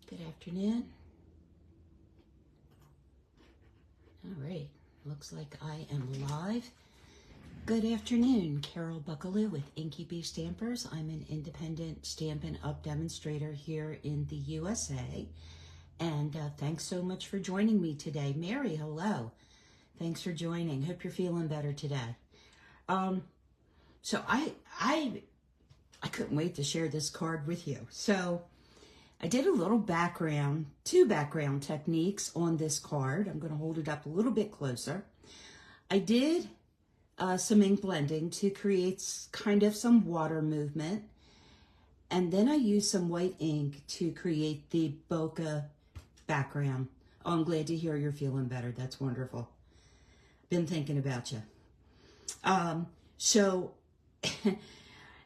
Good afternoon. All right, looks like I am live. Good afternoon, Carol Buckalew with Inky Stampers. I'm an independent Stampin' Up demonstrator here in the USA. And thanks so much for joining me today. Mary, hello. Thanks for joining. Hope you're feeling better today. So I couldn't wait to share this card with you. So I did a little background, two background techniques on this card. I'm going to hold it up a little bit closer. I did some ink blending to create kind of some water movement. And then I used some white ink to create the bokeh background. Oh, I'm glad to hear you're feeling better. That's wonderful. Been thinking about you. So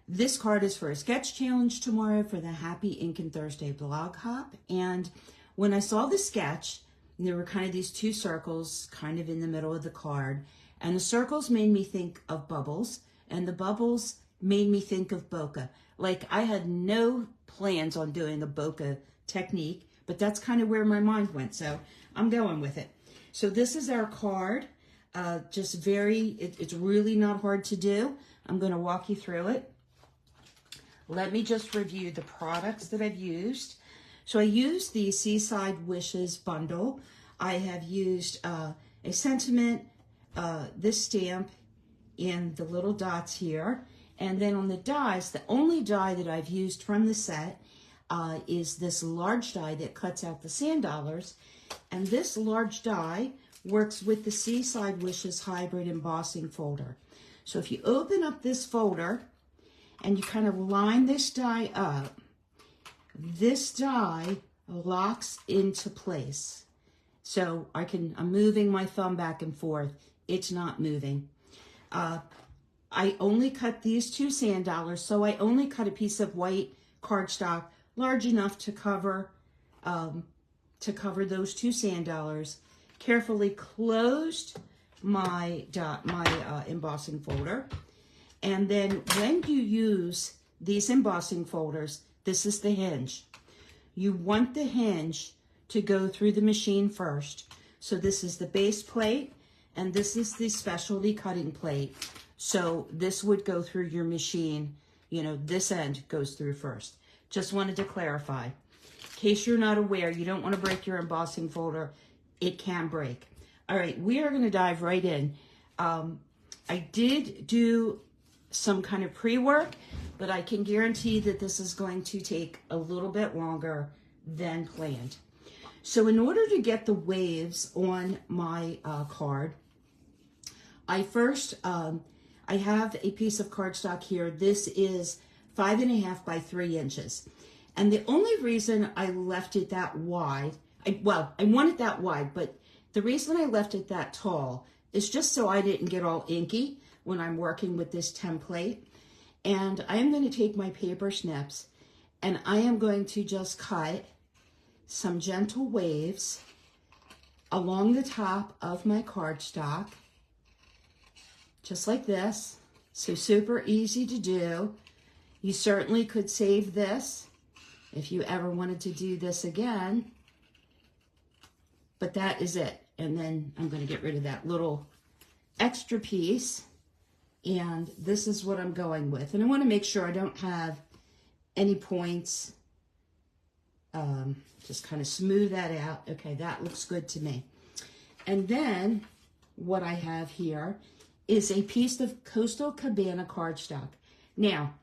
this card is for a sketch challenge tomorrow for the Happy Inkin' Thursday blog hop. And when I saw the sketch, there were kind of these two circles kind of in the middle of the card. And the circles made me think of bubbles. And the bubbles made me think of bokeh. Like I had no plans on doing a bokeh technique, but that's kind of where my mind went. So I'm going with it. So this is our card. Just it's really not hard to do. I'm going to walk you through it. Let me just review the products that I've used. So I used the Seaside Wishes bundle. I have used a sentiment, this stamp, and the little dots here. And then on the dies, the only die that I've used from the set is this large die that cuts out the sand dollars. And this large die works with the Seaside Wishes hybrid embossing folder. So if you open up this folder and you kind of line this die up, this die locks into place. So I'm moving my thumb back and forth. It's not moving. I only cut these two sand dollars, so I only cut a piece of white cardstock large enough to cover those two sand dollars. Carefully closed my embossing folder. And then when you use these embossing folders, this is the hinge. You want the hinge to go through the machine first. So this is the base plate, and this is the specialty cutting plate. So this would go through your machine. You know, this end goes through first. Just wanted to clarify. In case you're not aware, you don't want to break your embossing folder. It can break. All right, we are going to dive right in. I did do some kind of pre-work, but I can guarantee that this is going to take a little bit longer than planned. So in order to get the waves on my card, I have a piece of cardstock here. This is 5.5 by 3 inches. And the only reason I left it that wide, I want it that wide, but the reason I left it that tall is just so I didn't get all inky when I'm working with this template. And I am going to take my paper snips and I am going to just cut some gentle waves along the top of my cardstock, just like this. So super easy to do. You certainly could save this if you ever wanted to do this again. But that is it. And then I'm going to get rid of that little extra piece. And this is what I'm going with. And I want to make sure I don't have any points. Just kind of smooth that out. Okay, that looks good to me. And then what I have here is a piece of Coastal Cabana cardstock. Now,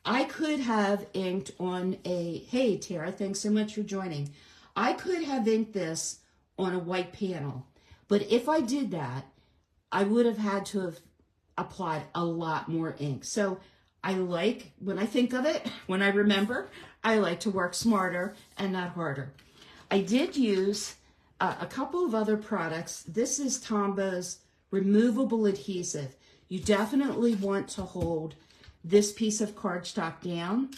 I could have inked on hey Tara, thanks so much for joining. I could have inked this on a white panel. But if I did that, I would have had to have applied a lot more ink. So I like, when I think of it, when I remember, I like to work smarter and not harder. I did use a couple of other products. This is Tombo's removable adhesive. You definitely want to hold this piece of cardstock down.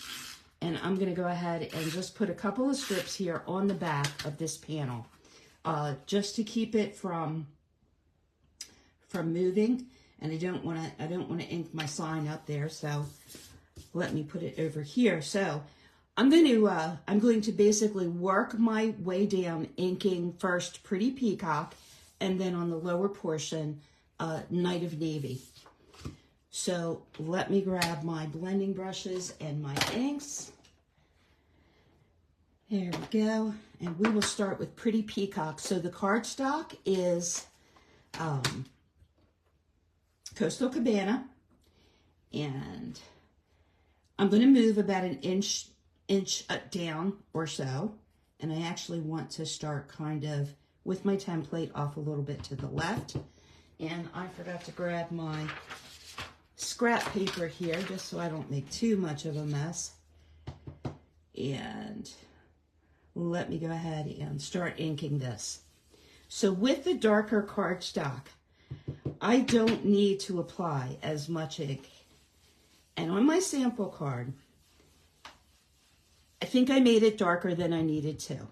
And I'm going to go ahead and just put a couple of strips here on the back of this panel, just to keep it from moving. And I don't want to ink my sign up there, so let me put it over here. So I'm going to basically work my way down, inking first Pretty Peacock, and then on the lower portion, Night of Navy. So let me grab my blending brushes and my inks. There we go. And we will start with Pretty Peacock. So the cardstock is Coastal Cabana. And I'm going to move about an inch down or so. And I actually want to start kind of with my template off a little bit to the left. And I forgot to grab my scrap paper here just so I don't make too much of a mess. And let me go ahead and start inking this. So with the darker cardstock, I don't need to apply as much ink. And on my sample card, I think I made it darker than I needed to.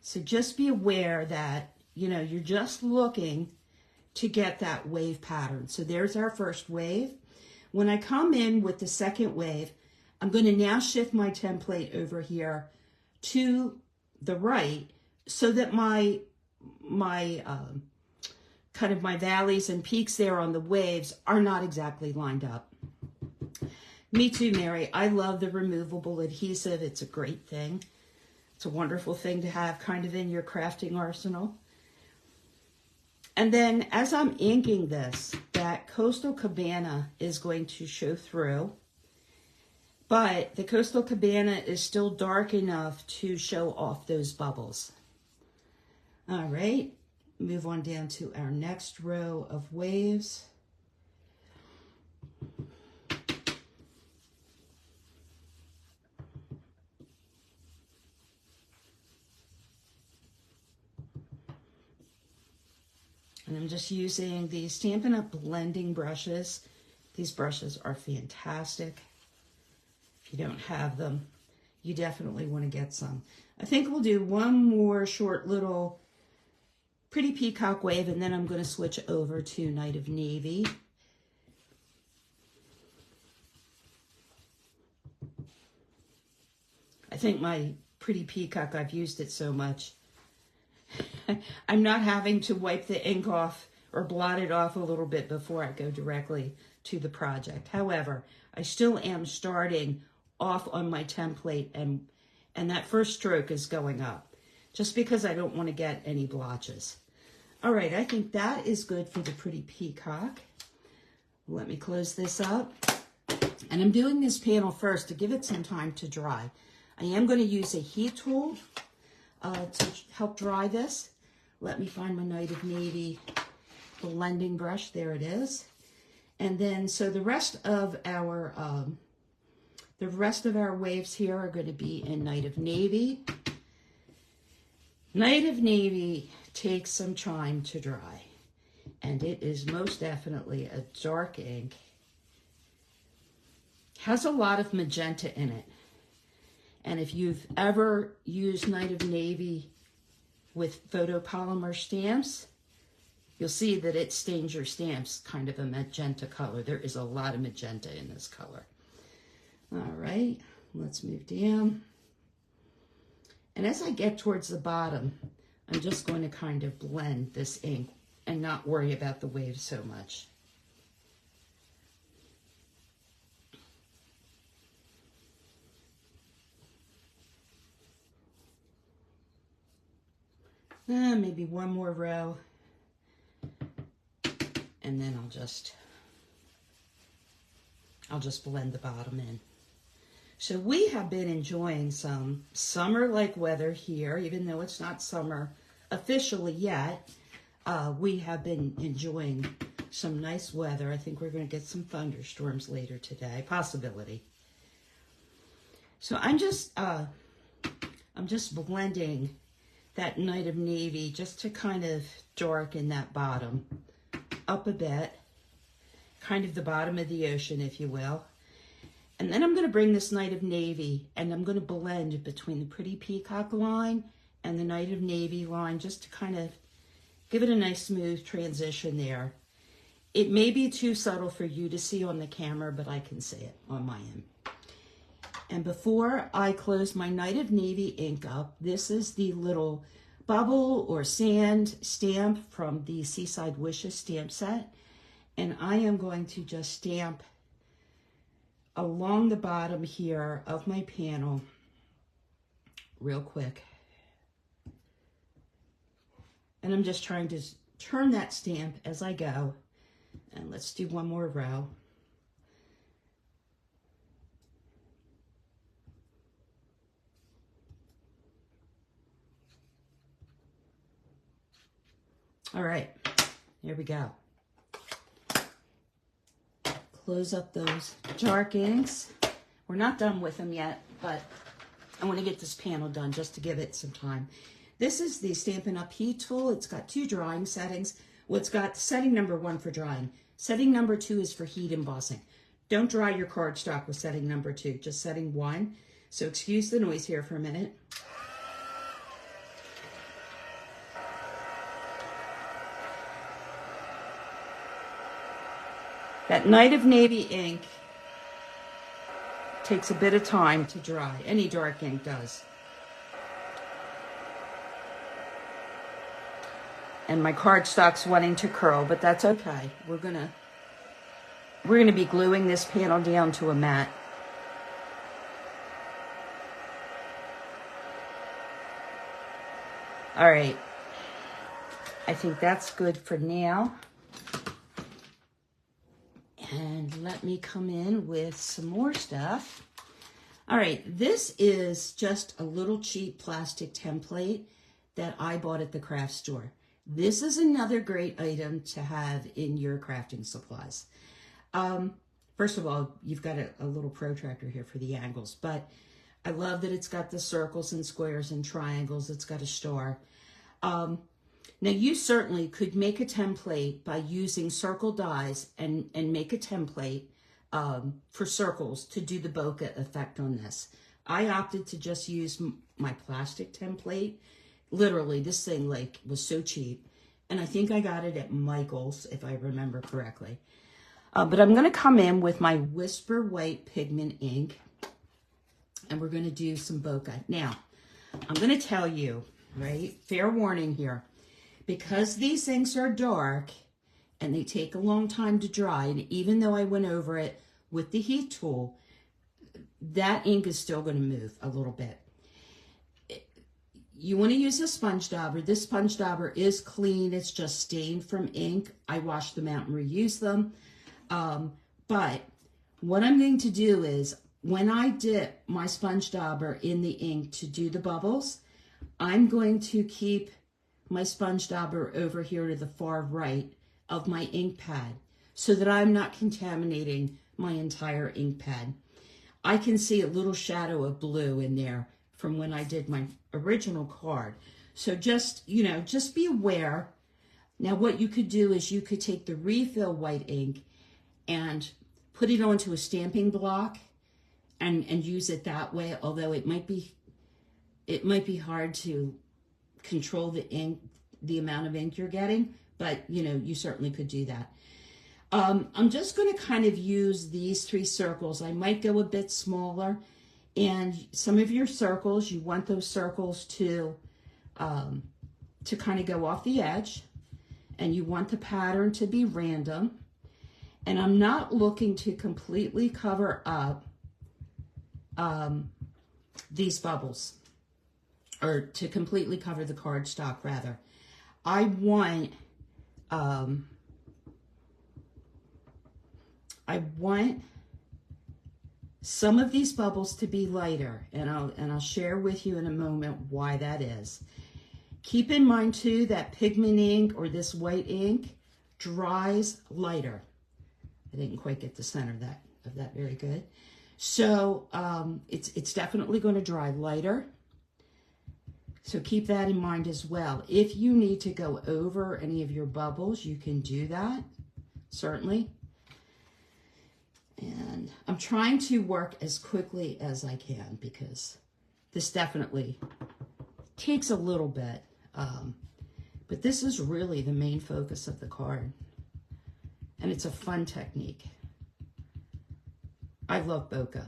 So just be aware that, you know, you're just looking to get that wave pattern. So there's our first wave. When I come in with the second wave, I'm going to now shift my template over here to the right so that my kind of my valleys and peaks there on the waves are not exactly lined up. Me too, Mary. I love the removable adhesive. It's a great thing. It's a wonderful thing to have kind of in your crafting arsenal. And then as I'm inking this, that Coastal Cabana is going to show through, but the Coastal Cabana is still dark enough to show off those bubbles. All right, move on down to our next row of waves. And I'm just using the Stampin' Up! Blending brushes. These brushes are fantastic. If you don't have them, you definitely want to get some. I think we'll do one more short little Pretty Peacock wave, and then I'm going to switch over to Night of Navy. I think my Pretty Peacock, I've used it so much. I'm not having to wipe the ink off or blot it off a little bit before I go directly to the project. However, I still am starting off on my template, and that first stroke is going up just because I don't want to get any blotches. All right, I think that is good for the Pretty Peacock. Let me close this up. And I'm doing this panel first to give it some time to dry. I am going to use a heat tool to help dry this. Let me find my Night of Navy blending brush. There it is. And then, so the rest of our waves here are going to be in Night of Navy. Night of Navy takes some time to dry, and it is most definitely a dark ink. Has a lot of magenta in it. And if you've ever used Night of Navy with photopolymer stamps, you'll see that it stains your stamps kind of a magenta color. There is a lot of magenta in this color. All right, let's move down. And as I get towards the bottom, I'm just going to kind of blend this ink and not worry about the waves so much. Maybe one more row, and then I'll just blend the bottom in. So we have been enjoying some summer-like weather here, even though it's not summer officially yet. We have been enjoying some nice weather. I think we're going to get some thunderstorms later today, possibility. So I'm just blending that Night of Navy just to kind of darken that bottom up a bit, kind of the bottom of the ocean, if you will. And then I'm going to bring this Night of Navy and I'm going to blend between the Pretty Peacock line and the Night of Navy line just to kind of give it a nice smooth transition there. It may be too subtle for you to see on the camera, but I can see it on my end. And before I close my Night of Navy ink up, this is the little bubble or sand stamp from the Seaside Wishes stamp set. And I am going to just stamp along the bottom here of my panel real quick. And I'm just trying to turn that stamp as I go. And let's do one more row. All right, here we go. Close up those dark inks. We're not done with them yet, but I want to get this panel done just to give it some time. This is the Stampin' Up! Heat tool. It's got 2 drying settings. Well, it's got setting number 1 for drying. Setting number 2 is for heat embossing. Don't dry your cardstock with setting number 2, just setting 1. So excuse the noise here for a minute. That Night of Navy ink takes a bit of time to dry. Any dark ink does. And my cardstock's wanting to curl, but that's okay. We're gonna be gluing this panel down to a mat. All right. I think that's good for now. And let me come in with some more stuff. All right, this is just a little cheap plastic template that I bought at the craft store. This is another great item to have in your crafting supplies. First of all, you've got a little protractor here for the angles, but I love that it's got the circles and squares and triangles. It's got a star. Now, you certainly could make a template by using circle dies and make a template for circles to do the bokeh effect on this. I opted to just use my plastic template. Literally, this thing was so cheap. And I think I got it at Michael's, if I remember correctly. But I'm going to come in with my Whisper White pigment ink. And we're going to do some bokeh. Now, I'm going to tell you, right, fair warning here. Because these inks are dark and they take a long time to dry, and even though I went over it with the heat tool, that ink is still going to move a little bit. You want to use a sponge dauber. This sponge dauber is clean. It's just stained from ink. I washed them out and reused them. But what I'm going to do is when I dip my sponge dauber in the ink to do the bubbles, I'm going to keep my sponge dauber over here to the far right of my ink pad so that I'm not contaminating my entire ink pad. I can see a little shadow of blue in there from when I did my original card. So just, just be aware. Now what you could do is you could take the refill white ink and put it onto a stamping block and use it that way, although it might be hard to control the ink, the amount of ink you're getting, but you certainly could do that. I'm just going to kind of use these 3 circles. I might go a bit smaller, and some of your circles, you want those circles to kind of go off the edge, and you want the pattern to be random. And I'm not looking to completely cover up these bubbles, or to completely cover the cardstock rather. I want some of these bubbles to be lighter, and I'll share with you in a moment why that is. Keep in mind too that pigment ink or this white ink dries lighter. I didn't quite get the center of that very good. So it's definitely going to dry lighter. So keep that in mind as well. If you need to go over any of your bubbles, you can do that, certainly. And I'm trying to work as quickly as I can because this definitely takes a little bit. But this is really the main focus of the card. And it's a fun technique. I love bokeh.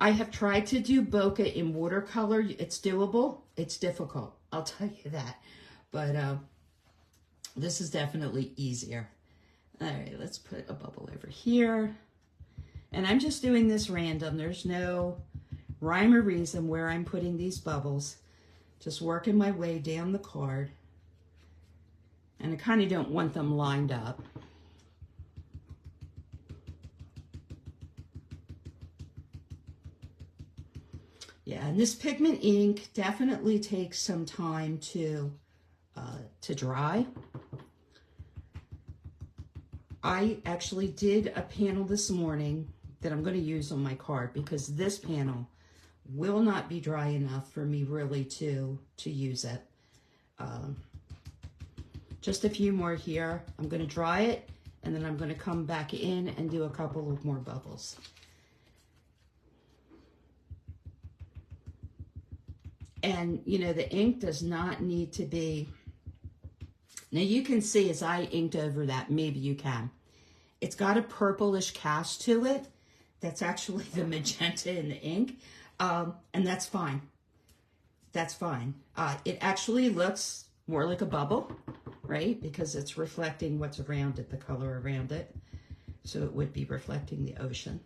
I have tried to do bokeh in watercolor. It's doable. It's difficult, I'll tell you that. But this is definitely easier. All right, let's put a bubble over here. And I'm just doing this random. There's no rhyme or reason where I'm putting these bubbles. Just working my way down the card. And I kind of don't want them lined up. Yeah, and this pigment ink definitely takes some time to dry. I actually did a panel this morning that I'm going to use on my card because this panel will not be dry enough for me really to use it. Just a few more here. I'm going to dry it, and then I'm going to come back in and do a couple of more bubbles. And, you know, the ink does not need to be... Now, you can see as I inked over that, maybe you can. It's got a purplish cast to it. That's actually the magenta in the ink. And that's fine. That's fine. It actually looks more like a bubble, right? Because it's reflecting what's around it, the color around it. So it would be reflecting the ocean.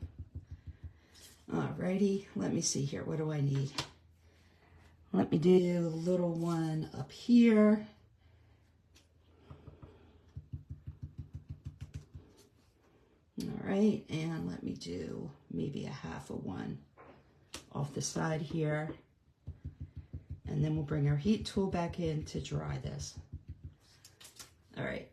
Alrighty, let me see here. What do I need? Let me do a little one up here. All right, and let me do maybe a half of one off the side here. And then we'll bring our heat tool back in to dry this. All right.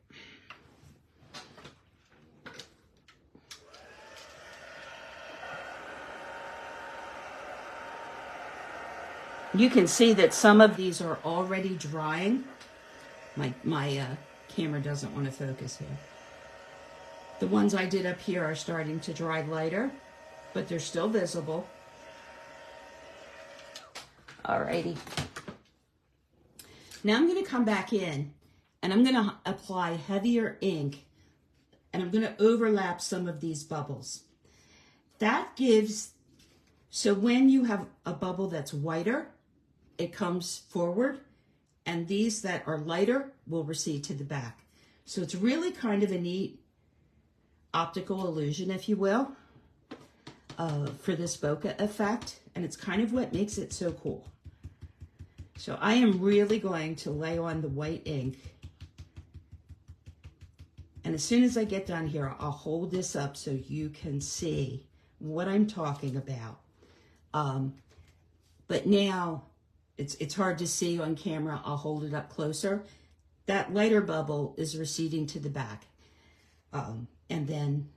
You can see that some of these are already drying. My camera doesn't want to focus here. The ones I did up here are starting to dry lighter, but they're still visible. Alrighty. Now I'm going to come back in and I'm going to apply heavier ink and I'm going to overlap some of these bubbles. That gives, so when you have a bubble that's whiter, it comes forward, and these that are lighter will recede to the back. So it's really kind of a neat optical illusion, if you will, for this bokeh effect, and it's kind of what makes it so cool. So I am really going to lay on the white ink, and as soon as I get done here, I'll hold this up so you can see what I'm talking about. But now, it's hard to see on camera. I'll hold it up closer. That lighter bubble is receding to the back. And then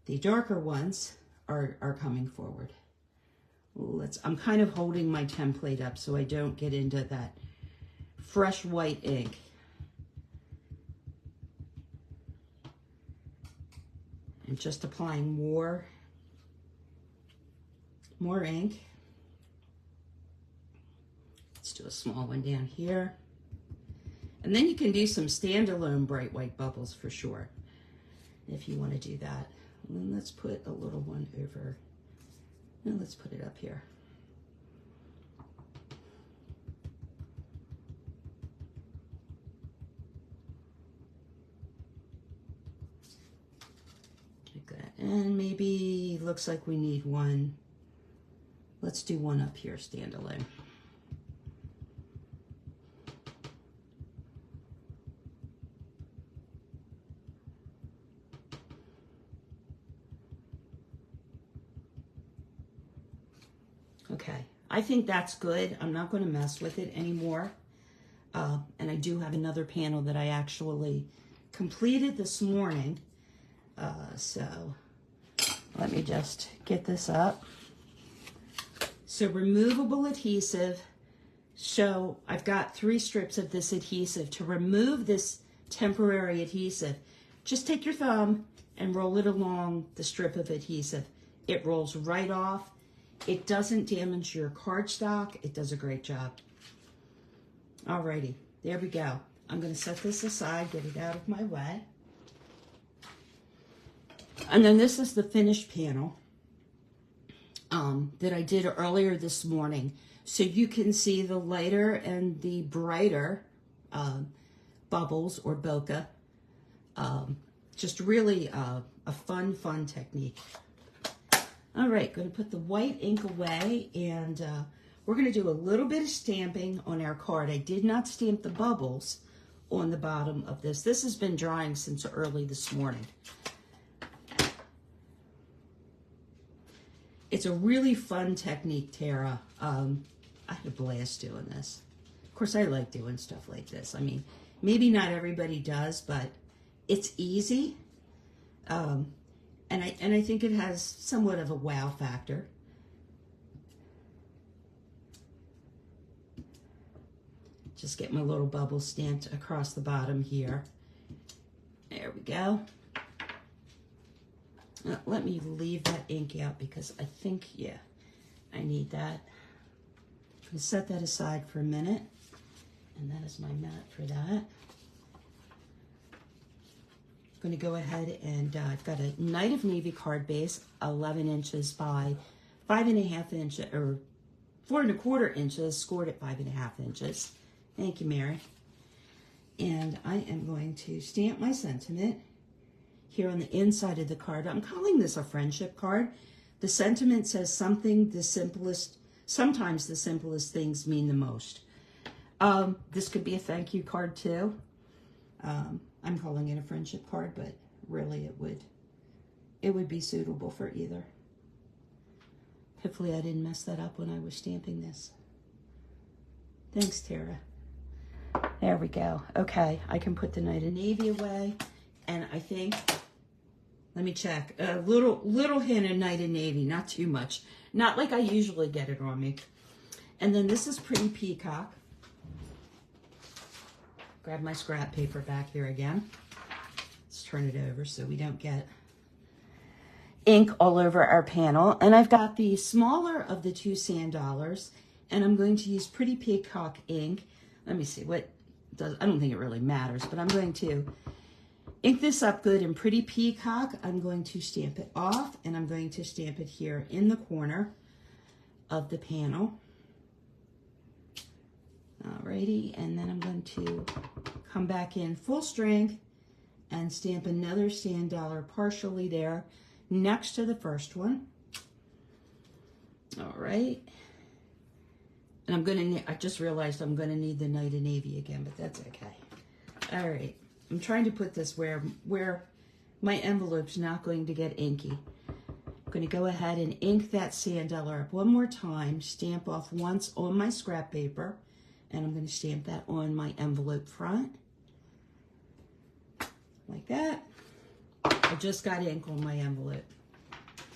the darker ones are coming forward. I'm kind of holding my template up so I don't get into that fresh white ink. And just applying more ink. Let's do a small one down here. And then you can do some standalone bright white bubbles for sure, if you want to do that. And then let's put a little one over. Now let's put it up here. Like that. And maybe looks like we need one. Let's do one up here, standalone. Okay, I think that's good. I'm not going to mess with it anymore. And I do have another panel that I actually completed this morning. So let me just get this up. So removable adhesive. So I've got 3 strips of this adhesive. To remove this temporary adhesive, just take your thumb and roll it along the strip of adhesive. It rolls right off. It doesn't damage your cardstock. It does a great job. Alrighty, there we go. I'm going to set this aside, get it out of my way. And then this is the finished panel. that I did earlier this morning. So you can see the lighter and the brighter bubbles or bokeh. Just really a fun technique. All right, going to put the white ink away, and we're going to do a little bit of stamping on our card. I did not stamp the bubbles on the bottom of this. This has been drying since early this morning. It's a really fun technique, Tara. I had a blast doing this. Of course, I like doing stuff like this. I mean, maybe not everybody does, but it's easy. And I think it has somewhat of a wow factor. Just get my little bubble stamped across the bottom here. There we go. Let me leave that ink out because I think, yeah, I need that. I'm going to set that aside for a minute. And that is my mat for that. I'm going to go ahead and I've got a Night of Navy card base, 11 inches by 5.5 inches, or 4.25 inches, scored at 5.5 inches. Thank you, Mary. And I am going to stamp my sentiment here on the inside of the card. I'm calling this a friendship card. The sentiment says something the simplest, sometimes the simplest things mean the most. This could be a thank you card too. I'm calling it a friendship card, but really it would be suitable for either. Hopefully I didn't mess that up when I was stamping this. Thanks, Tara. There we go. Okay, I can put the Night of Navy away, and I think, let me check, a little hint of Night of Navy, not too much. Not like I usually get it on me. And then this is Pretty Peacock. Grab my scrap paper back here again. Let's turn it over so we don't get ink all over our panel. And I've got the smaller of the two sand dollars, and I'm going to use Pretty Peacock ink. Let me see what does. I don't think it really matters, but I'm going to ink this up good in Pretty Peacock. I'm going to stamp it off, and I'm going to stamp it here in the corner of the panel. Alrighty, and then I'm going to come back in full strength and stamp another sand dollar partially there next to the first one. All right. And I just realized I'm gonna need the Night of Navy again, but that's okay. All right, I'm trying to put this where my envelope's not going to get inky. I'm gonna go ahead and ink that sand dollar up one more time, stamp off once on my scrap paper, and I'm gonna stamp that on my envelope front. Like that. I just got ink on my envelope.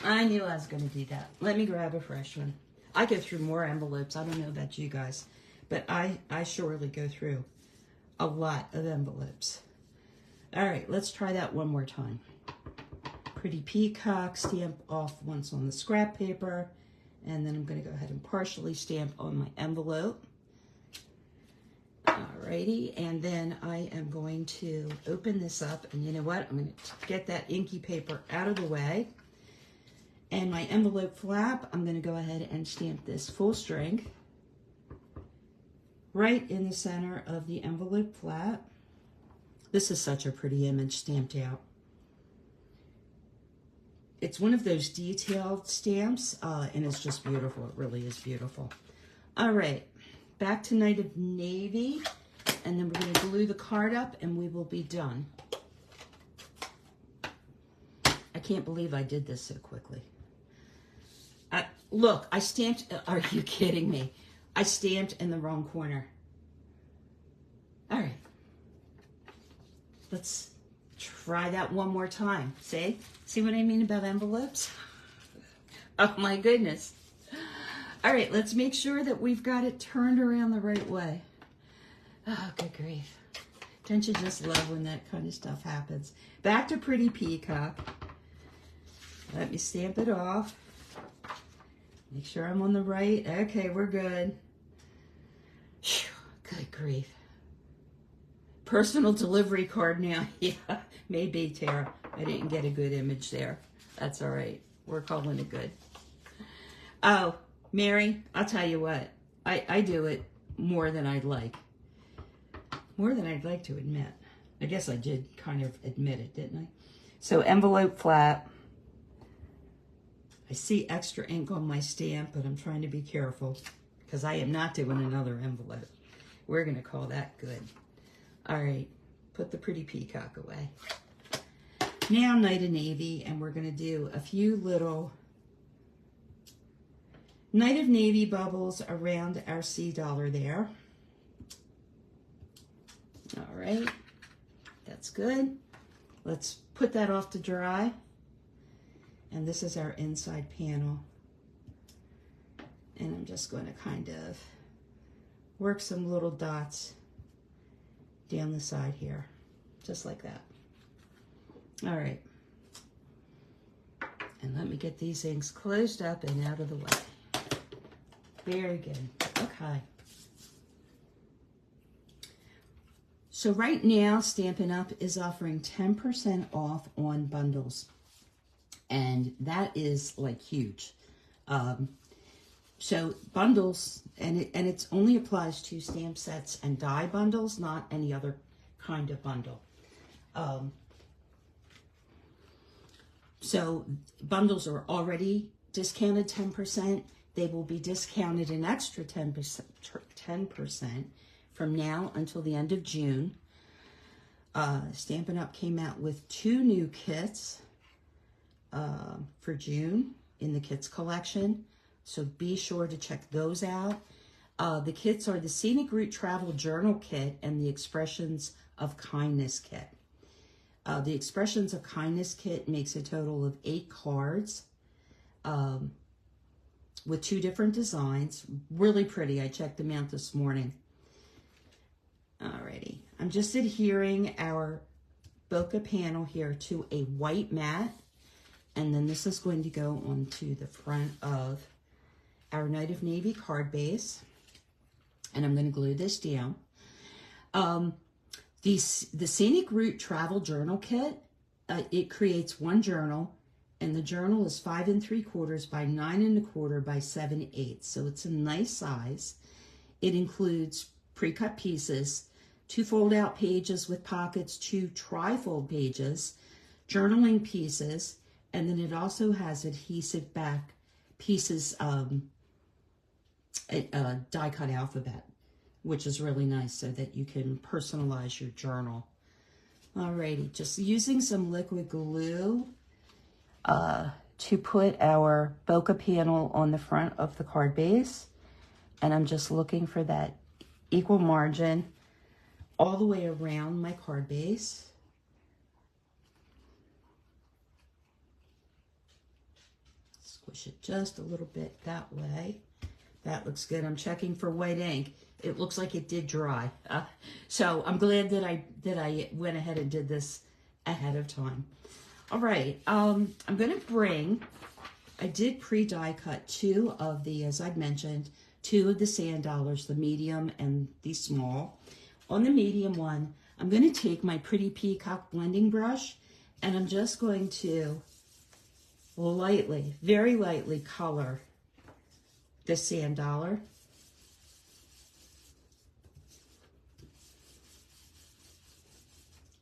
I knew I was gonna do that. Let me grab a fresh one. I go through more envelopes. I don't know about you guys, but I surely go through a lot of envelopes. All right, let's try that one more time. Pretty Peacock, stamp off once on the scrap paper, and then I'm going to go ahead and partially stamp on my envelope. Alrighty, and then I am going to open this up, and you know what? I'm going to get that inky paper out of the way. And my envelope flap, I'm going to go ahead and stamp this full strength right in the center of the envelope flap. This is such a pretty image stamped out. It's one of those detailed stamps, and it's just beautiful. It really is beautiful. All right, back to Night of Navy, and then we're going to glue the card up, and we will be done. I can't believe I did this so quickly. Look, I stamped, are you kidding me? I stamped in the wrong corner. All right. Let's try that one more time. See what I mean about envelopes? Oh my goodness. All right, let's make sure that we've got it turned around the right way. Oh, good grief. Don't you just love when that kind of stuff happens? Back to Pretty Peacock. Let me stamp it off. Make sure I'm on the right. Okay, we're good. Whew, good grief. Personal delivery card now. Yeah, maybe, Tara. I didn't get a good image there. That's all right. We're calling it good. Oh, Mary, I'll tell you what. I do it more than I'd like. More than I'd like to admit. I guess I did kind of admit it, didn't I? So envelope flap. I see extra ink on my stamp, but I'm trying to be careful because I am not doing another envelope. We're going to call that good. All right, put the pretty peacock away. Now Night of Navy, and we're going to do a few little Night of Navy bubbles around our $C there. All right, that's good. Let's put that off to dry. And this is our inside panel. And I'm just going to kind of work some little dots down the side here, just like that. All right. And let me get these inks closed up and out of the way. Very good. Okay. So right now, Stampin' Up! Is offering 10% off on bundles. And that is like huge. So bundles, and it only applies to stamp sets and die bundles, not any other kind of bundle. So bundles are already discounted 10%. They will be discounted an extra 10% from now until the end of June. Stampin' Up! Came out with 2 new kits for June in the kits collection. So be sure to check those out. The kits are the Scenic Route Travel Journal Kit and the Expressions of Kindness Kit. The Expressions of Kindness Kit makes a total of 8 cards with 2 different designs. Really pretty. I checked them out this morning. Alrighty. I'm just adhering our Bokeh panel here to a white mat. And then this is going to go onto the front of our Night of Navy card base. And I'm going to glue this down. The Scenic Route Travel Journal Kit, it creates 1 journal. And the journal is 5 3/4 by 9 1/4 by 7 1/8. So it's a nice size. It includes pre-cut pieces, 2 fold-out pages with pockets, 2 tri-fold pages, journaling pieces, and then it also has adhesive back pieces, die-cut alphabet, which is really nice so that you can personalize your journal. Alrighty, just using some liquid glue to put our Bokeh panel on the front of the card base. And I'm just looking for that equal margin all the way around my card base. Squish it just a little bit that way. That looks good. I'm checking for white ink. It looks like it did dry. So I'm glad that I went ahead and did this ahead of time. All right, I'm going to bring, I did pre-die cut 2 of the, as I've mentioned, 2 of the sand dollars, the medium and the small. On the medium one, I'm going to take my pretty peacock blending brush and I'm just going to lightly, very lightly color the sand dollar.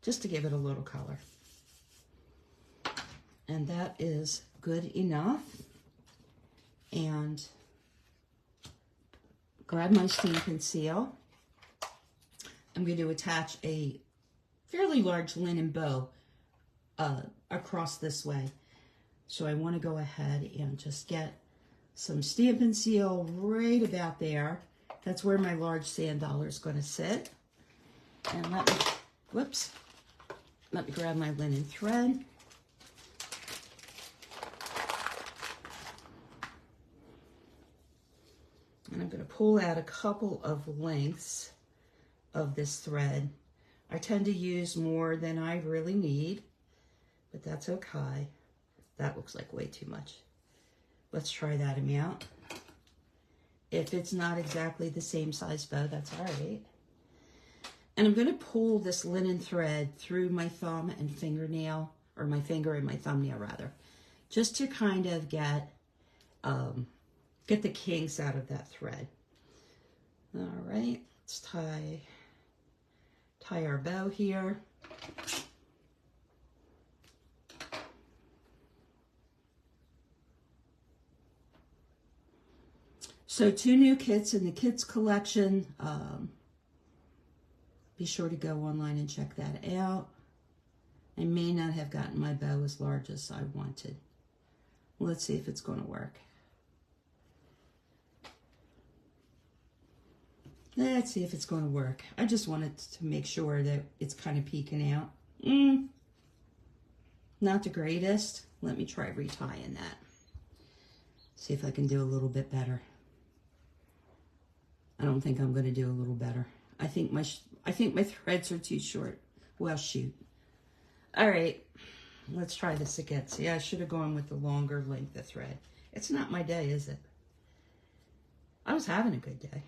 Just to give it a little color. And that is good enough. And grab my Stampin' Seal. I'm going to attach a fairly large linen bow across this way. So I want to go ahead and just get some Stampin' Seal right about there. That's where my large sand dollar is going to sit. And let me grab my linen thread. And I'm going to pull out a couple of lengths of this thread. I tend to use more than I really need, but that's okay. That looks like way too much. Let's try that amount. If it's not exactly the same size bow, that's all right. And I'm going to pull this linen thread through my thumb and fingernail, or my finger and my thumbnail rather, just to kind of get get the kinks out of that thread. All right, let's tie our bow here. So 2 new kits in the kids collection. Be sure to go online and check that out. I may not have gotten my bow as large as I wanted. Let's see if it's going to work. Let's see if it's going to work. I just wanted to make sure that it's kind of peeking out. Not the greatest. Let me try retying that. See if I can do a little bit better. I don't think I'm going to do a little better. I think my threads are too short. Well, shoot. All right, let's try this again. See, I should have gone with the longer length of thread. It's not my day, is it? I was having a good day.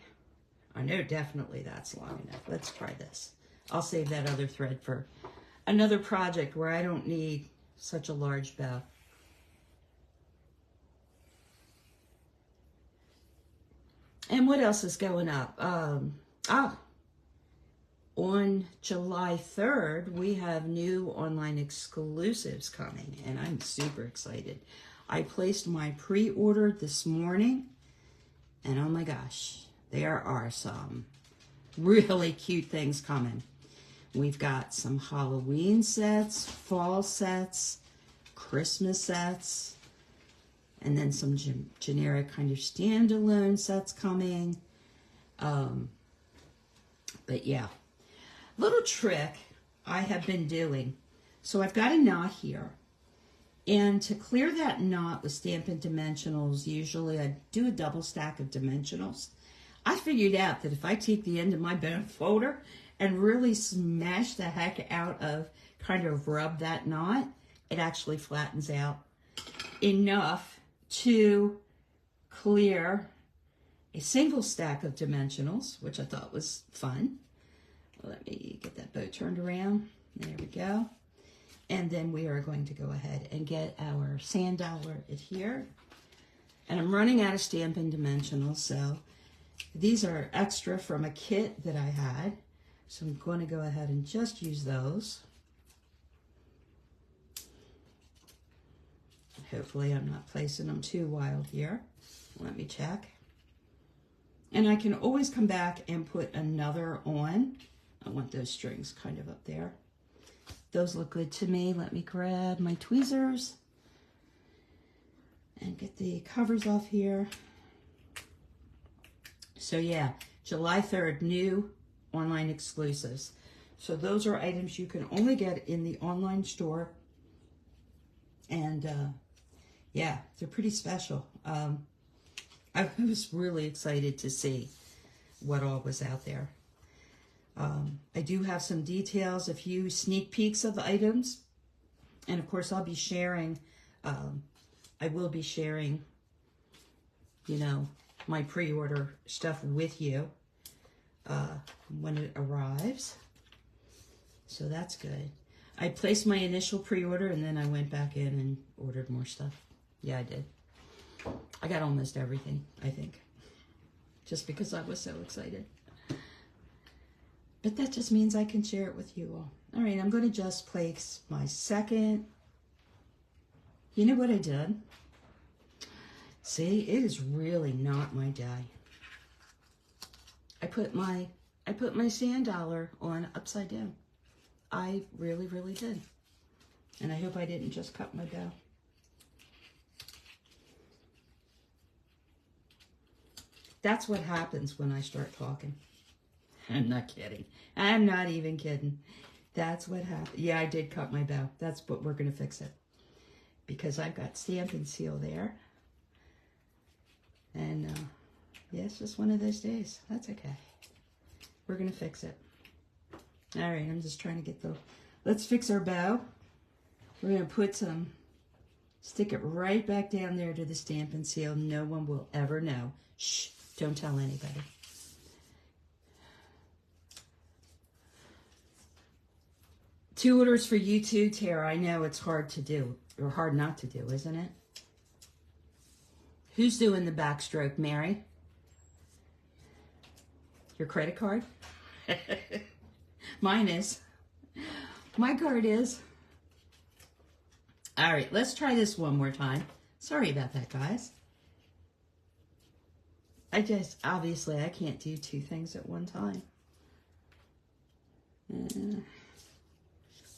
I know definitely that's long enough. Let's try this. I'll save that other thread for another project where I don't need such a large bow. And what else is going up? On July 3rd, we have new online exclusives coming, and I'm super excited. I placed my pre-order this morning, and oh my gosh, there are some really cute things coming. We've got some Halloween sets, fall sets, Christmas sets, and then some generic kind of standalone sets coming. But yeah, little trick I have been doing. So I've got a knot here. And to clear that knot with Stampin' Dimensionals, usually I do a double stack of dimensionals. I figured out that if I take the end of my bone folder and really smash the heck out of, kind of rub that knot, it actually flattens out enough to clear a single stack of dimensionals, which I thought was fun. Let me get that bow turned around. There we go. And then we are going to go ahead and get our sand dollar here. And I'm running out of Stampin' Dimensionals, so these are extra from a kit that I had. So I'm going to go ahead and just use those. Hopefully I'm not placing them too wild here. Let me check. And I can always come back and put another on. I want those strings kind of up there. Those look good to me. Let me grab my tweezers and get the covers off here. So yeah, July 3rd, new online exclusives. So those are items you can only get in the online store. And yeah, they're pretty special. I was really excited to see what all was out there. I do have some details, a few sneak peeks of the items. And of course, I'll be sharing, I will be sharing, you know, my pre-order stuff with you when it arrives. So that's good. I placed my initial pre-order and then I went back in and ordered more stuff. Yeah, I did. I got almost everything, I think, just because I was so excited. But that just means I can share it with you all. All right, I'm going to just place my second. You know what I did? See, it is really not my day. I put my sand dollar on upside down. I really, really did. And I hope I didn't just cut my bow. That's what happens when I start talking. I'm not kidding. I'm not even kidding. That's what happened. Yeah, I did cut my bow. That's what we're going to fix it. Because I've got Stampin' Seal there. And yeah, it's just one of those days. That's okay. We're going to fix it. All right, I'm just trying to get the... Let's fix our bow. We're going to put some... Stick it right back down there to the Stampin' Seal. No one will ever know. Shh, don't tell anybody. Two orders for you too, Tara. I know it's hard to do, or hard not to do, isn't it? Who's doing the backstroke, Mary? Your credit card? Mine is. My card is. All right, let's try this one more time. Sorry about that, guys. Obviously, I can't do two things at one time.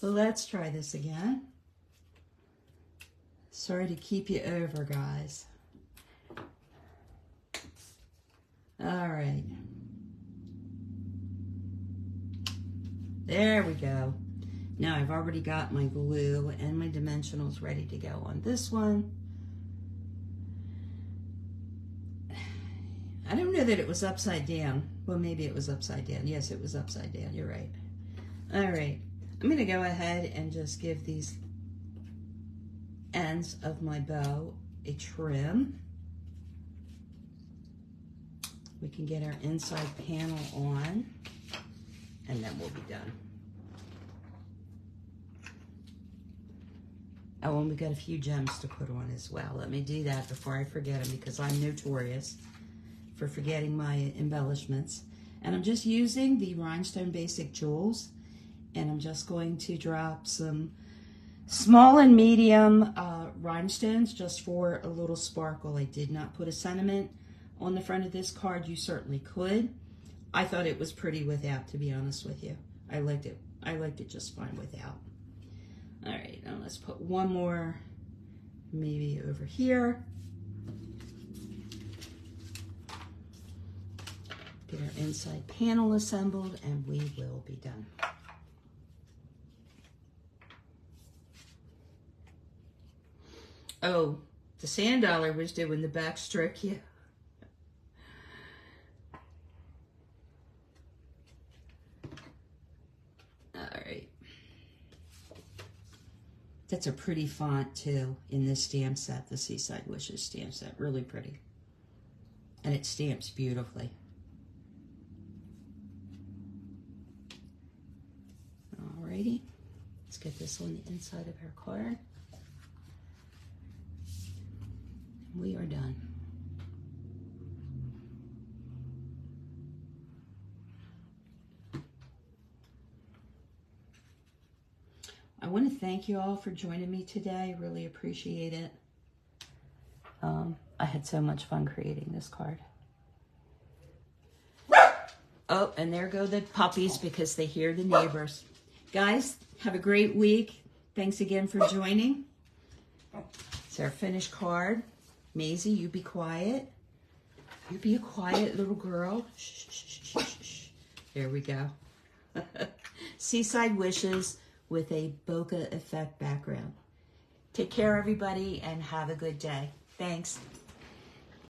Let's try this again. Sorry to keep you over, guys. All right. There we go. Now I've already got my glue and my dimensionals ready to go on this one. I don't know that it was upside down. Well, maybe it was upside down. Yes, it was upside down. You're right. All right. I'm going to go ahead and just give these ends of my bow a trim. We can get our inside panel on, and then we'll be done. Oh, and we got a few gems to put on as well. Let me do that before I forget them, because I'm notorious for forgetting my embellishments. And I'm just using the Rhinestone Basic Jewels, and I'm just going to drop some small and medium rhinestones just for a little sparkle. I did not put a sentiment on the front of this card. You certainly could. I thought it was pretty without, to be honest with you. I liked it. I liked it just fine without. All right, now let's put one more maybe over here. Get our inside panel assembled, and we will be done. Oh, the sand dollar was doing the backstroke, yeah. All right. That's a pretty font too in this stamp set, the Seaside Wishes stamp set. Really pretty. And it stamps beautifully. Alrighty. Let's get this on the inside of our card. We are done. I want to thank you all for joining me today. I really appreciate it. I had so much fun creating this card. Oh, and there go the puppies because they hear the neighbors. Guys, have a great week. Thanks again for joining. It's our finished card. Maisie, you be quiet. You be a quiet little girl. Shh, shh, shh, shh, shh. There we go. Seaside Wishes with a bokeh effect background. Take care, everybody, and have a good day. Thanks.